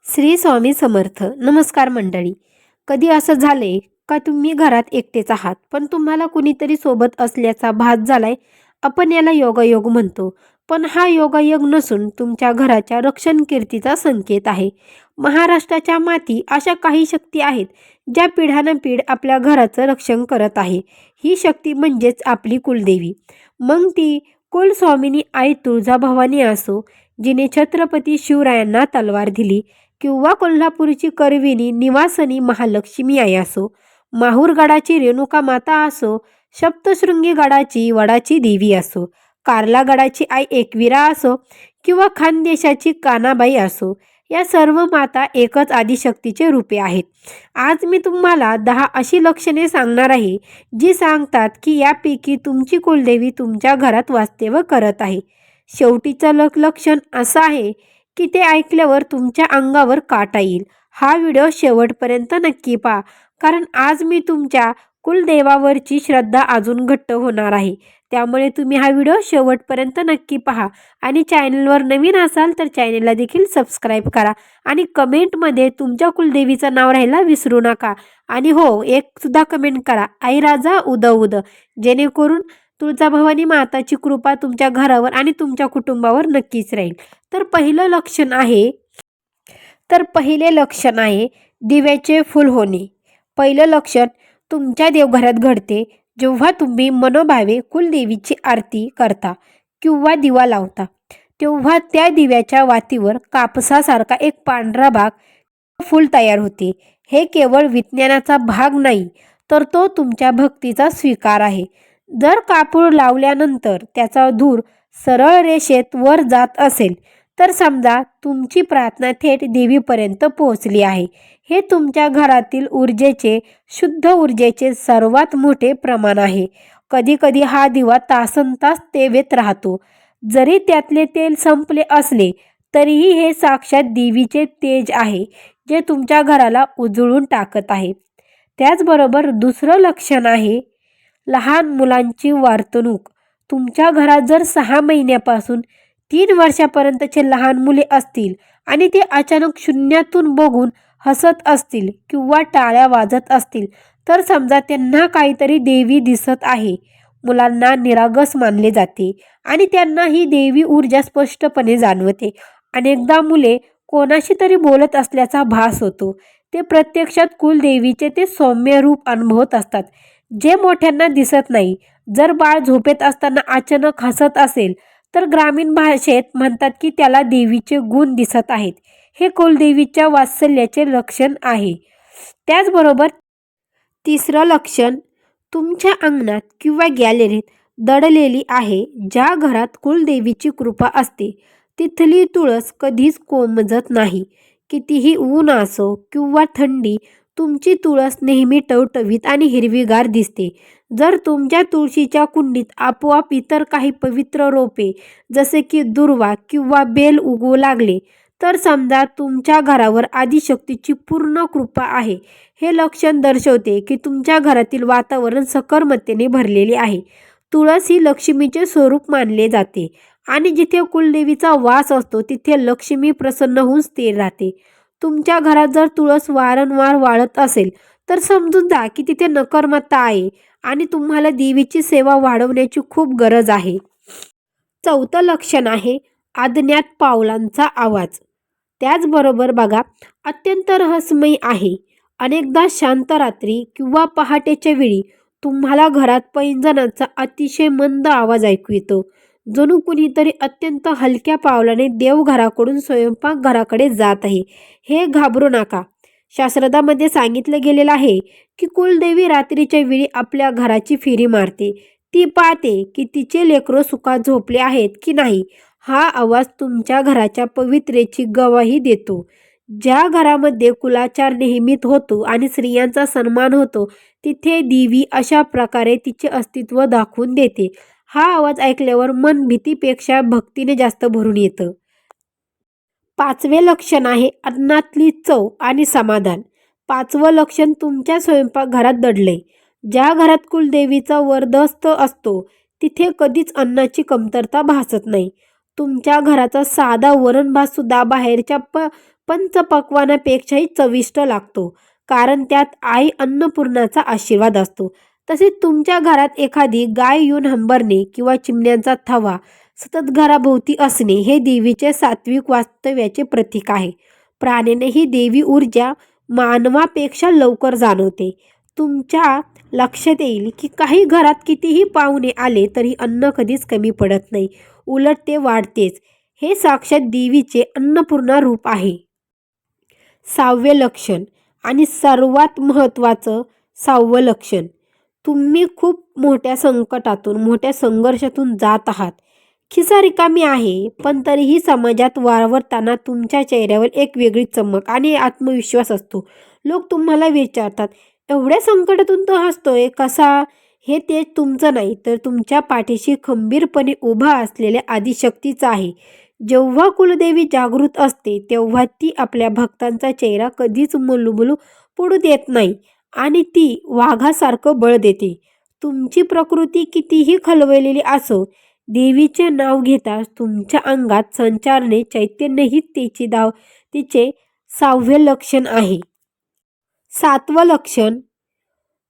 श्री स्वामी समर्थ. नमस्कार मंडळी. कधी असं झालंय का तुम्ही घरात एकटेच आहात पण तुम्हाला कुणीतरी सोबत असल्याचा भास झालाय? आपण याला योगायोग म्हणतो. पण हा योगायोग नसून तुमच्या घराच्या रक्षण कीर्तीचा संकेत आहे. महाराष्ट्राच्या माती अशा काही शक्ती आहेत ज्या पिढ्यानपिढ आपल्या घराचं रक्षण करत आहे. ही शक्ती म्हणजेच आपली कुलदेवी. मग ती कुलस्वामिनी आई तुळजाभवानी असो, जिने छत्रपती शिवरायांना तलवार दिली, किंवा कोल्हापूरची करविनी निवासनी महालक्ष्मी आई असो, माहूरगडाची रेणुका माता असो, सप्तशृंगी गडाची वडाची देवी असो, कार्ला गडाची आई एकविरा असो, किंवा खानदेशाची कानाबाई असो, या सर्व माता एकच आदिशक्तीचे रूपे आहेत. आज मी तुम्हाला 10 अशी लक्षणे सांगणार आहे जी सांगतात की यापैकी तुमची कुलदेवी तुमच्या घरात वास्तव्य करत आहे. शेवटीचं लक्षण असं आहे की ते ऐकल्यावर तुमच्या अंगावर काटा येईल. हा व्हिडिओ शेवटपर्यंत नक्की पहा, कारण आज मी तुमच्या कुलदेवावरची श्रद्धा अजून घट्ट होणार आहे. त्यामुळे तुम्ही हा व्हिडिओ शेवटपर्यंत नक्की पहा आणि चॅनलवर नवीन असाल तर चॅनलला देखील सबस्क्राईब करा आणि कमेंटमध्ये तुमच्या कुलदेवीचं नाव राहायला विसरू नका. आणि हो, एक सुद्धा कमेंट करा, आई राजा उद उद, जेणेकरून तुळजाभवानी माताची कृपा तुमच्या घरावर आणि तुमच्या कुटुंबावर नक्कीच राहील. तर पहिले लक्षण आहे दिव्याचे फुल होणे. पहिलं लक्षण तुमच्या देवघरात घडते जेव्हा तुम्ही मनोभावे कुलदेवीची आरती करता किंवा दिवा लावता, तेव्हा त्या दिव्याच्या वातीवर कापसासारखा एक पांढरा भाग फूल तयार होते. हे केवळ विज्ञानाचा भाग नाही, तर तो तुमच्या भक्तीचा स्वीकार आहे. जर कापूर लावल्यानंतर त्याचा धूर सरळ रेषेत वर जात असेल तर समजा तुमची प्रार्थना थेट देवीपर्यंत पोहोचली आहे. हे तुमच्या घरातील शुद्ध ऊर्जेचे सर्वात मोठे प्रमाण आहे. कधीकधी हा दिवा तासनतास तेवेत राहतो. जरी त्यातले तेल संपले असले तरीही हे साक्षात देवीचे तेज आहे, जे तुमच्या घराला उजळून टाकत आहे. त्याचबरोबर दुसरं लक्षण आहे लहान मुलांची वर्तणूक. तुमच्या घरात जर 6 महिन्यापासून 3 वर्षापर्यंतचे लहान मुले असतील आणि ते अचानक शून्यातून बघून हसत असतील किंवा टाळ्या वाजत असतील, तर समजा त्यांना काहीतरी देवी दिसत आहे. मुलांना निरागस मानले जाते आणि त्यांना ही देवी ऊर्जा स्पष्टपणे जाणवते. अनेकदा मुले कोणाशी तरी बोलत असल्याचा भास होतो. ते प्रत्यक्षात कुलदेवीचे ते सौम्य रूप अनुभवत असतात, जे मोठ्यांना दिसत नाही. जर बाळ झोपेत असताना अचानक हसत असेल तर ग्रामीण भाषेत म्हणतात की त्याला देवीचे गुण दिसत आहेत. हे कुलदेवीच्या वात्सल्याचे लक्षण आहे. त्याचबरोबर तिसरं लक्षण तुमच्या अंगणात किंवा गॅलरीत दडलेली आहे. ज्या घरात कुलदेवीची कृपा असते तिथली तुळस कधीच कोमजत नाही. कितीही ऊन असो किंवा थंडी, तुमची तुळस नेहमी टवटवीत आणि हिरवीगार दिसते. जर तुमच्या तुळशीच्या कुंडीत आपोआप इतर काही पवित्र रोपे जसे की दुर्वा किंवा बेल उगवू लागले, तर समजा तुमच्या घरावर आदिशक्तीची पूर्ण कृपा आहे. हे लक्षण दर्शवते की तुमच्या घरातील वातावरण सकर्मतेने भरलेले आहे. तुळस ही लक्ष्मीचे स्वरूप मानले जाते आणि जिथे कुलदेवीचा वास असतो तिथे लक्ष्मी प्रसन्न होऊन स्थिर राहते. तुमच्या घरात जर तुळस वारंवार वाळत असेल तर समजून जा की तिथे नकारात्मकता आहे आणि तुम्हाला देवीची सेवा वाढवण्याची खूप गरज आहे. चौथं लक्षण आहे अज्ञात पावलांचा आवाज. त्याचबरोबर बघा, अत्यंत रहस्यमय आहे. अनेकदा शांत रात्री किंवा पहाटेच्या वेळी तुम्हाला घरात पैंजणाचा अतिशय मंद आवाज ऐकू येतो, जणू कुणीतरी अत्यंत हलक्या पावलाने देवघराकडून स्वयंपाकघराकडे जात आहे. हे घाबरू नका. शास्त्रामध्ये सांगितलं गेलेलं आहे की कुलदेवी रात्रीच्या वेळी आपल्या घराची फेरी मारते. ती पाहते की तिचे लेकरं सुखात झोपले आहेत की नाही. हा आवाज तुमच्या घराच्या पवित्रेची गवाही देतो. ज्या घरामध्ये कुलाचार नेहमीत होतो आणि स्त्रियांचा सन्मान होतो तिथे देवी अशा प्रकारे तिचे अस्तित्व दाखवून देते. हा आवाज ऐकल्यावर मन भीतीपेक्षा भक्तीने जास्त भरून येतं. 5वे लक्षण आहे अन्नातली चव आणि समाधान. 5वं लक्षण तुमच्या स्वयंपाकघरात दडलंय. ज्या घरात कुलदेवीचा वरदहस्त असतो तिथे कधीच अन्नाची कमतरता भासत नाही. तुमच्या घराचा साधा वरण भात सुद्धा बाहेरच्या पंचपक्वानापेक्षाही चविष्ट लागतो, कारण त्यात आई अन्नपूर्णाचा आशीर्वाद असतो. तसेच तुमच्या घरात एखादी गाय येऊन हंबरणे किंवा चिमण्यांचा थवा सतत घराभोवती असणे हे देवीचे सात्विक वास्तव्याचे प्रतीक आहे. प्राण्याने ही देवी ऊर्जा मानवापेक्षा लवकर जाणवते. तुमच्या लक्षात येईल की काही घरात कितीही पाहुणे आले तरी अन्न कधीच कमी पडत नाही, उलट ते वाढतेच. हे साक्षात देवीचे अन्नपूर्णा रूप आहे. 6वे लक्षण आणि सर्वात महत्त्वाचं 6वं लक्षण, तुम्ही खूप मोठ्या संकटातून, मोठ्या संघर्षातून जात आहात. खिसा रिकामी आहे, पण तरीही समाजात वावरताना तुमच्या चेहऱ्यावर एक वेगळी चमक आणि आत्मविश्वास असतो. लोक तुम्हाला विचारतात, एवढ्या संकटातून तो हसतोय कसा? हे तेज तुमचं नाही, तर तुमच्या पाठीशी खंबीरपणे उभा असलेल्या आदिशक्तीचा आहे. जेव्हा कुलदेवी जागृत असते तेव्हा ती आपल्या भक्तांचा चेहरा कधीच मुलुमुलू पडू देत नाही आणि ती वाघासारखं बळ देते. तुमची प्रकृती कितीही खलबळलेली असो, देवीचे नाव घेताच तुमच्या अंगात संचारणे चैतन्य ही तिचे 6वे लक्षण आहे. 7वं लक्षण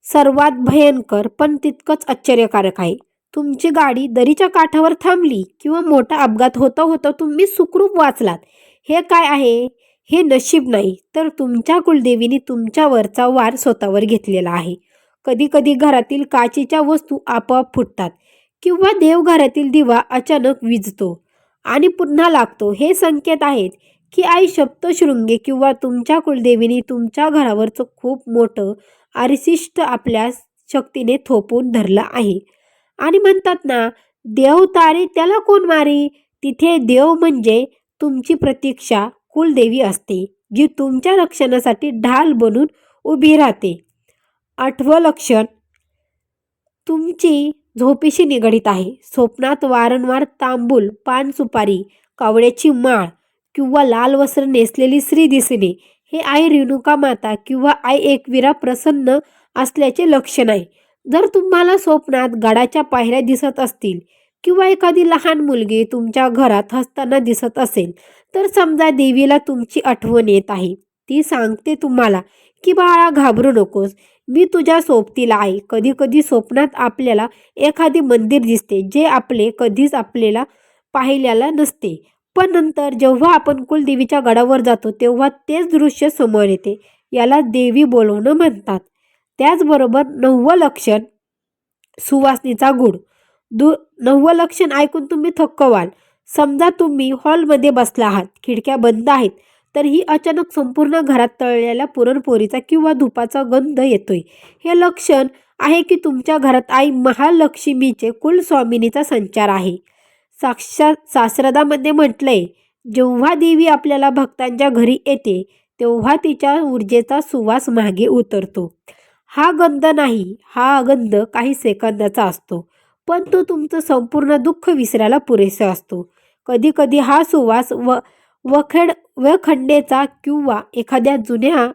सर्वात भयंकर पण तितकंच आश्चर्यकारक आहे. तुमची गाडी दरीच्या काठावर थांबली किंवा मोठा अपघात होता होता तुम्ही सुखरूप वाचलात. हे काय आहे? हे नशीब नाही, तर तुमच्या कुलदेवीने तुमच्यावरचा वार स्वतःवर घेतलेला आहे. कधीकधी घरातील काचेच्या वस्तू आपोआप फुटतात किंवा देवघरातील दिवा अचानक विझतो आणि पुन्हा लागतो. हे संकेत आहेत की आई सप्तशृंगी किंवा तुमच्या कुलदेवीने तुमच्या घरावरचं खूप मोठं अरिशिष्ट आपल्या शक्तीने थोपवून धरलं आहे. आणि म्हणतात ना, देव तारे त्याला कोण मारे. तिथे देव म्हणजे तुमची प्रतीक्षा कुलदेवी असते, जी तुमच्या रक्षणासाठी ढाल बनून उभी राहते. 8वं लक्षण तुमची झोपेशी निगडीत आहे. स्वप्नात वारंवार तांबूल, पान सुपारी, कावड्याची माळ किंवा लाल वस्त्र नेसलेली स्त्री दिसणे हे आई रेणुका माता किंवा आई एकविरा प्रसन्न असल्याचे लक्षण आहे. जर तुम्हाला स्वप्नात गडाच्या पायऱ्या दिसत असतील किंवा एखादी लहान मुलगी तुमच्या घरात हसताना दिसत असेल, तर समजा देवीला तुमची आठवण येत आहे. ती सांगते तुम्हाला की बाळा घाबरू नकोस, मी तुझ्या सोबतीला आहे. कधीकधी स्वप्नात आपल्याला एखादी मंदिर दिसते जे कधीच आपल्याला पाहिलेला नसते, पण नंतर जेव्हा आपण कुलदेवीच्या गडावर जातो तेव्हा तेच दृश्य समोर येते. याला देवी बोलवणं म्हणतात. त्याचबरोबर 9वं लक्षण सुवासनीचा गूढ. 9वं लक्षण ऐकून तुम्ही थक्क व्हाल. समजा तुम्ही हॉलमध्ये बसला आहात, खिडक्या बंद आहेत, तरीही अचानक संपूर्ण घरात तळलेल्या पुरणपोळीचा किंवा धुपाचा गंध येतोय. हे लक्षण आहे की तुमच्या घरात आई महालक्ष्मीचे कुलस्वामिनीचा संचार आहे. शास्त्रामध्ये म्हटलंय, जेव्हा देवी आपल्याला भक्तांच्या घरी येते तेव्हा तिच्या ऊर्जेचा सुवास मागे उतरतो. हा गंध नाही, हा गंध काही सेकंदाचा असतो, पण तो तुमचं संपूर्ण दुःख विसरायला पुरेसा असतो. कधीकधी हा सुवास वखंडेचा किंवा एखाद्या जुन्या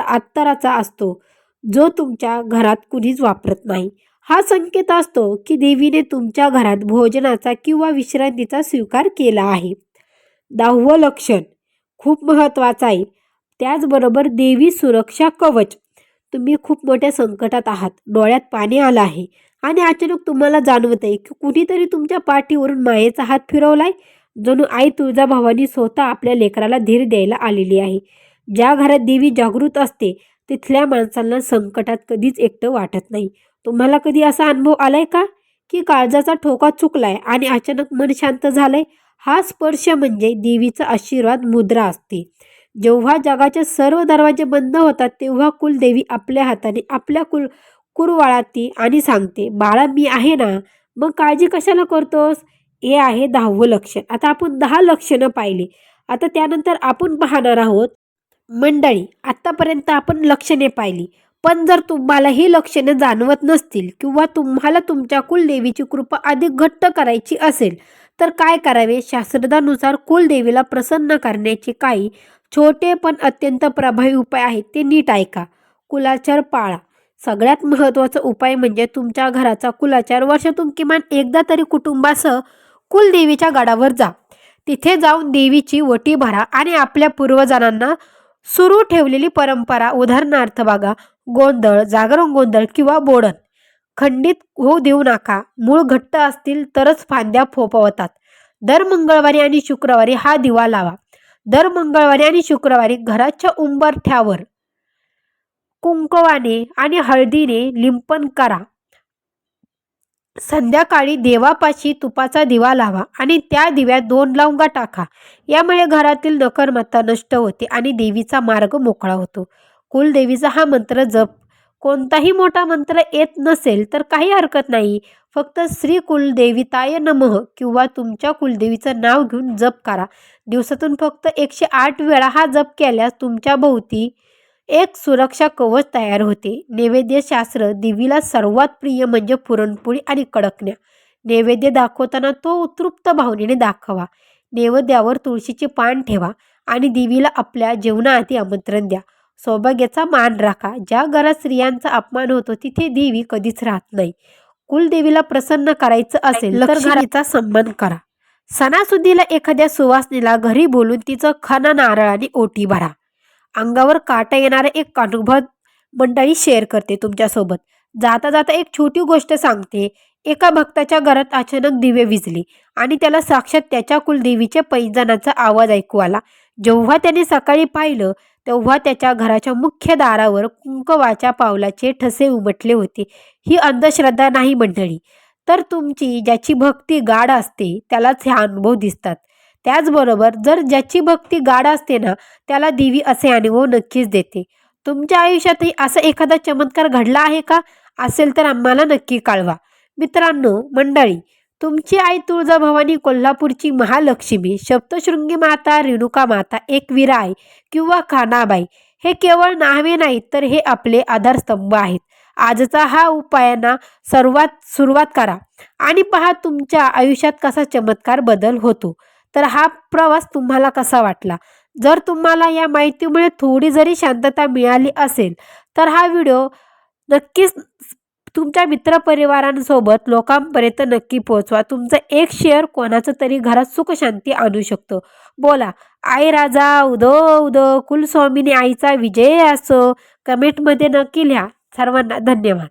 अत्तराचा असतो, जो तुमच्या घरात कुणीच वापरत नाही. हा संकेत असतो की देवीने तुमच्या घरात भोजनाचा किंवा विश्रांतीचा स्वीकार केला आहे. 10वं लक्षण खूप महत्त्वाचं आहे. त्याचबरोबर देवी सुरक्षा कवच. तुम्ही खूप मोठ्या संकटात आहात, डोळ्यात पाणी आलं आहे आणि अचानक तुम्हाला जाणवत आहे की कुणीतरी तुमच्या पाठीवरून मायेचा हात फिरवलाय. जणू आई तुळजाभवानी स्वतः आपल्या लेकराला धीर द्यायला आलेली आहे. ज्या घरात देवी जागृत असते तिथल्या माणसांना संकटात कधीच एकटं वाटत नाही. तुम्हाला कधी असा अनुभव आलाय का की काळजाचा ठोका चुकलाय आणि अचानक मन शांत झालंय? हा स्पर्श म्हणजे देवीचा आशीर्वाद मुद्रा असते. जेव्हा जगाचे सर्व दरवाजे बंद होतात तेव्हा कुलदेवी आपल्या हाताने आपल्या कुरवाळाती आणि सांगते, बाळा मी आहे ना, मग काळजी कशाला करतोस. हे आहे 10वं लक्षण. आता आपण 10 लक्षणं पाहिली. आता त्यानंतर आपण पाहणार आहोत मंडळी. आत्तापर्यंत आपण लक्षणे पाहिली, पण जर तुम्हाला ही लक्षणे जाणवत नसतील किंवा तुम्हाला तुमच्या कुलदेवीची कृपा अधिक घट्ट करायची असेल तर काय करावे. शास्त्रानुसार कुलदेवीला प्रसन्न करण्याचे काही छोटे पण अत्यंत प्रभावी उपाय आहेत, ते नीट ऐका. कुलाचार पाळा. सगळ्यात महत्त्वाचा उपाय म्हणजे तुमच्या घराचा कुलाचार वर्षातून किमान एकदा तरी कुटुंबासह कुलदेवीच्या गडावर जा. तिथे जाऊन देवीची ओटी भरा आणि आपल्या पूर्वजांना सुरू ठेवलेली परंपरा, उदाहरणार्थ बघा, गोंधळ, जागरण गोंधळ किंवा बोडण खंडित होऊ देऊ नका. मूळ घट्ट असतील तरच फांद्या फोपवतात. दर मंगळवारी आणि शुक्रवारी हा दिवा लावा. दर मंगळवारी आणि शुक्रवारी घराच्या उंबरठ्यावर कुंकवाने आणि हळदीने लिंपन करा. संध्याकाळी देवापाशी तुपाचा दिवा लावा आणि त्या दिव्यात 2 लवंगा टाका. यामुळे घरातील नकारात्मकता नष्ट होते आणि देवीचा मार्ग मोकळा होतो. कुलदेवीचा हा मंत्र जप. कोणताही मोठा मंत्र येत नसेल तर काही हरकत नाही. फक्त श्री कुलदेविताय नमः किंवा तुमच्या कुलदेवीचं नाव घेऊन जप करा. दिवसातून फक्त 108 वेळा हा जप केल्यास तुमच्या भोवती एक सुरक्षा कवच तयार होते. नैवेद्य शास्त्र. देवीला सर्वात प्रिय म्हणजे पुरणपोळी आणि कडकण्या. नैवेद्य दाखवताना तो उत्तृप्त भावनेने दाखवा. नैवेद्यावर तुळशीचे पान ठेवा आणि देवीला आपल्या जेवणाआधी आमंत्रण द्या. सौभाग्याचा मान राखा. ज्या घरात स्त्रियांचा अपमान होतो तिथे देवी कधीच राहत नाही. कुलदेवीला प्रसन्न करायचं असेल तर घराचा सन्मान करा. सणासुदीला एखाद्या सुवासिनीला घरी बोलून तिचं खणा नारळाने ओटी भरा. अंगावर काटा येणारा एक अनुभव मंडळी शेअर करते तुमच्यासोबत. जाता जाता एक छोटी गोष्ट सांगते. एका भक्ताच्या घरात अचानक दिवे विझले आणि त्याला साक्षात त्याच्या कुलदेवीच्या पैंजणाचा आवाज ऐकू आला. जेव्हा त्याने सकाळी पाहिलं तेव्हा त्याच्या घराच्या मुख्य दारावर कुंकवाच्या पावलाचे ठसे उमटले होते. ही अंधश्रद्धा नाही मंडळी, तर तुमची ज्याची भक्ती गाढ असते त्यालाच हे अनुभव दिसतात. त्याचबरोबर जर ज्याची भक्ती गाढ असते ना, त्याला देवी असे अनुभव नक्कीच देते. तुमच्या आयुष्यातही असा एखादा चमत्कार घडला आहे का? असेल तर आम्हाला नक्की कळवा. मित्रांनो, मंडळी, तुमची आई तुळजाभवानी, कोल्हापूरची महालक्ष्मी, सप्तशृंगी माता, रेणुका माता, एकविरा आई किंवा खानाबाई हे केवळ नावे नाहीत, तर हे आपले आधारस्तंभ आहेत. आजचा हा उपायांना सुरुवात करा आणि पहा तुमच्या आयुष्यात कसा चमत्कार बदल होतो. तर हा प्रवास तुम्हाला कसा वाटला? जर तुम्हाला या माहितीमुळे थोडी जरी शांतता मिळाली असेल तर हा व्हिडिओ नक्कीच तुमच्या मित्रपरिवारांसोबत लोकांपर्यंत नक्की पोहोचवा. तुमचं एक शेअर कोणाचं तरी घरात सुख शांती आणू शकतो. बोला, आई राजा उदो उदो, कुलस्वामिनी आईचा विजय असो. कमेंटमध्ये नक्की लिहा. सर्वांना धन्यवाद.